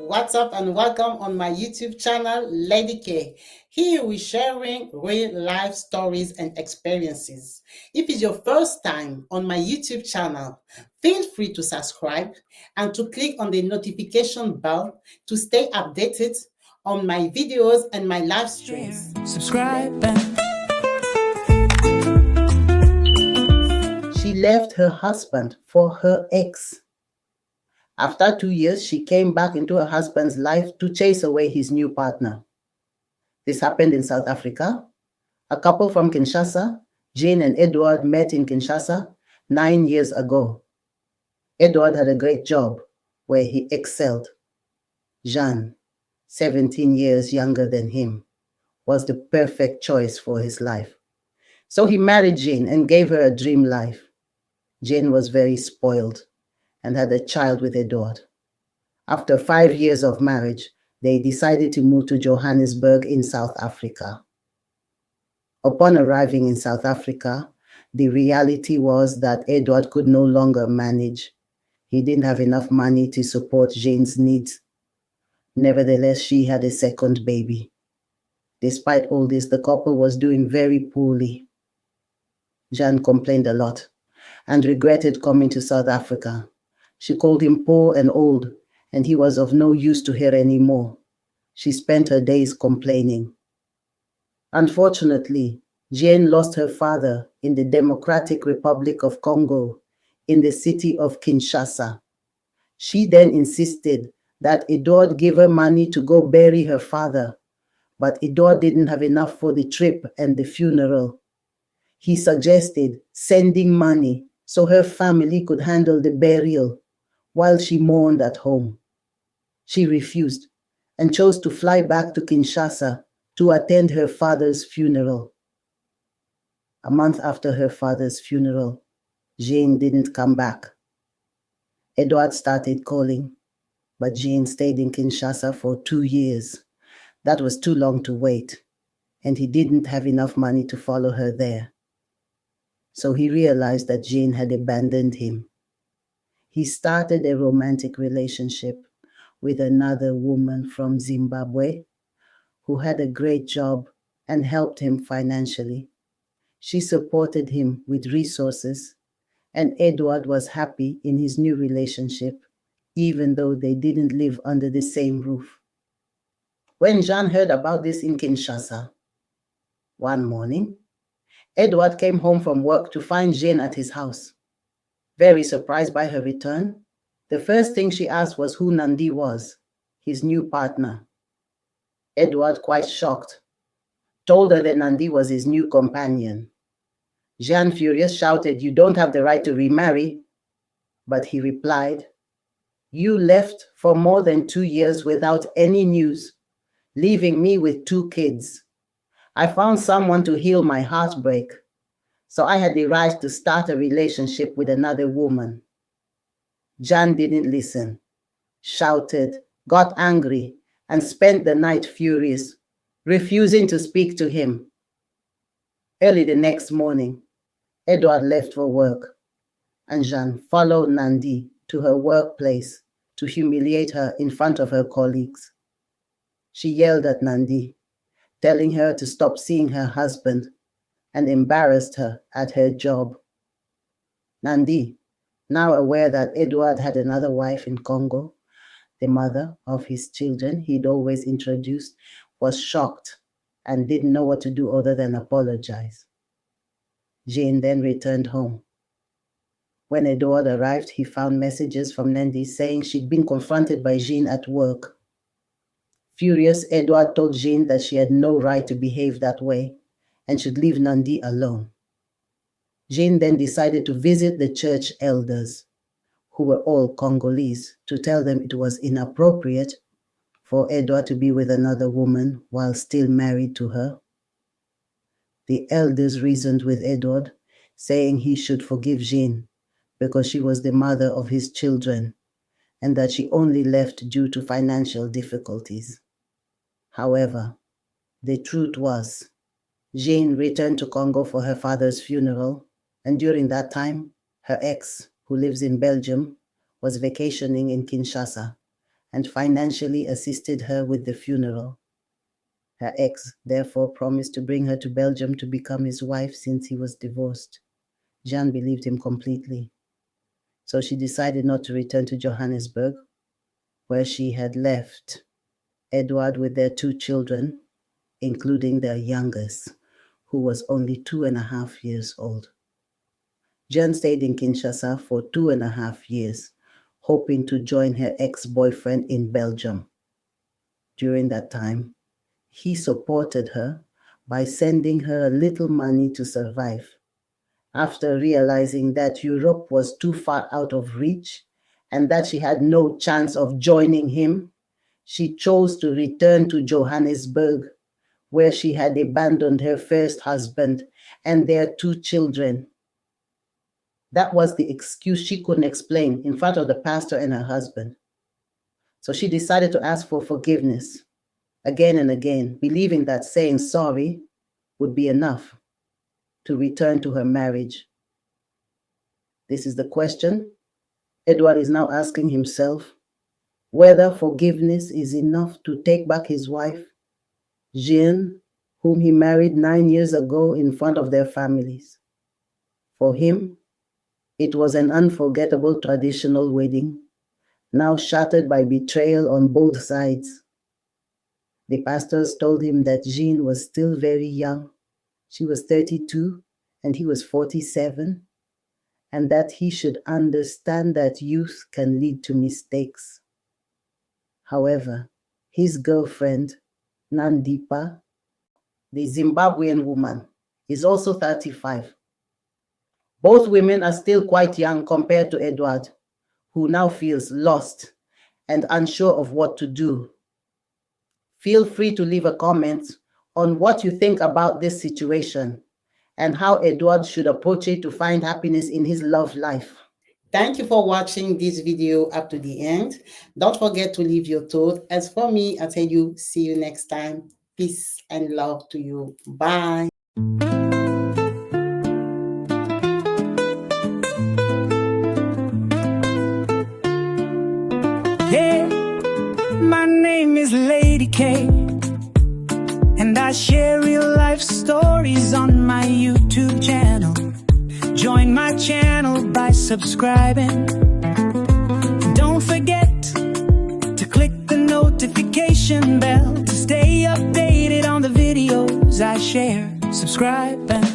what's up and welcome on my YouTube channel, Lady K. Here we're sharing real life stories and experiences. If it's your first time on my YouTube channel, feel free to subscribe and to click on the notification bell to stay updated on my videos and my live streams. Subscribe. She left her husband for her ex. After 2 years, she came back into her husband's life to chase away his new partner. This happened in South Africa. A couple from Kinshasa, Jane and Edward, met in Kinshasa 9 years ago. Edward had a great job where he excelled. Jean, 17 years younger than him, was the perfect choice for his life. So he married Jane and gave her a dream life. Jane was very spoiled and had a child with Edward. After 5 years of marriage, they decided to move to Johannesburg in South Africa. Upon arriving in South Africa, the reality was that Edward could no longer manage. He didn't have enough money to support Jane's needs. Nevertheless, she had a second baby. Despite all this, the couple was doing very poorly. Jean complained a lot and regretted coming to South Africa. She called him poor and old, and he was of no use to her anymore. She spent her days complaining. Unfortunately, Jane lost her father in the Democratic Republic of Congo in the city of Kinshasa. She then insisted that Edward give her money to go bury her father, but Edward didn't have enough for the trip and the funeral. He suggested sending money so her family could handle the burial while she mourned at home. She refused and chose to fly back to Kinshasa to attend her father's funeral. A month after her father's funeral, Jane didn't come back. Edward started calling, but Jane stayed in Kinshasa for 2 years. That was too long to wait, and he didn't have enough money to follow her there. So he realized that Jane had abandoned him. He started a romantic relationship with another woman from Zimbabwe who had a great job and helped him financially. She supported him with resources, and Edward was happy in his new relationship, even though they didn't live under the same roof. When Jean heard about this in Kinshasa, one morning, Edward came home from work to find Jane at his house. Very surprised by her return, the first thing she asked was who Nandi was, his new partner. Edward, quite shocked, told her that Nandi was his new companion. Jean, furious, shouted, "You don't have the right to remarry." But he replied, "You left for more than 2 years without any news, leaving me with 2 kids. I found someone to heal my heartbreak, so I had the right to start a relationship with another woman." Jean didn't listen, shouted, got angry, and spent the night furious, refusing to speak to him. Early the next morning, Edward left for work, and Jean followed Nandi to her workplace to humiliate her in front of her colleagues. She yelled at Nandi, telling her to stop seeing her husband, and embarrassed her at her job. Nandi, now aware that Edward had another wife in Congo, the mother of his children he'd always introduced, was shocked and didn't know what to do other than apologize. Jane then returned home. When Edward arrived, he found messages from Nandi saying she'd been confronted by Jean at work. Furious, Edward told Jane that she had no right to behave that way and should leave Nandi alone. Jane then decided to visit the church elders, who were all Congolese, to tell them it was inappropriate for Edward to be with another woman while still married to her. The elders reasoned with Edward, saying he should forgive Jane because she was the mother of his children and that she only left due to financial difficulties. However, the truth was, Jane returned to Congo for her father's funeral, and during that time, her ex, who lives in Belgium, was vacationing in Kinshasa and financially assisted her with the funeral. Her ex therefore promised to bring her to Belgium to become his wife since he was divorced. Jeanne believed him completely. So she decided not to return to Johannesburg, where she had left Edward with their 2 children, including their youngest, who was only 2.5 years old. Jeanne stayed in Kinshasa for 2.5 years, hoping to join her ex-boyfriend in Belgium. During that time, he supported her by sending her a little money to survive. After realizing that Europe was too far out of reach and that she had no chance of joining him, she chose to return to Johannesburg, where she had abandoned her first husband and their 2 children. That was the excuse she couldn't explain in front of the pastor and her husband. So she decided to ask for forgiveness again and again, believing that saying sorry would be enough to return to her marriage. This is the question Edward is now asking himself, whether forgiveness is enough to take back his wife, Jeanne, whom he married 9 years ago in front of their families. For him, it was an unforgettable traditional wedding, now shattered by betrayal on both sides. The pastors told him that Jeanne was still very young. She was 32 and he was 47, and that he should understand that youth can lead to mistakes. However, his girlfriend, Nandipa, the Zimbabwean woman, is also 35. Both women are still quite young compared to Edward, who now feels lost and unsure of what to do. Feel free to leave a comment on what you think about this situation and how Edward should approach it to find happiness in his love life. Thank you for watching this video up to the end. Don't forget to leave your thoughts. As for me, I tell you, see you next time. Peace and love to you. Bye. Hey, my name is Lady K, and I share real life stories on my YouTube channel. Join my channel by subscribing. Don't forget to click the notification bell to stay updated on the videos I share. Subscribe and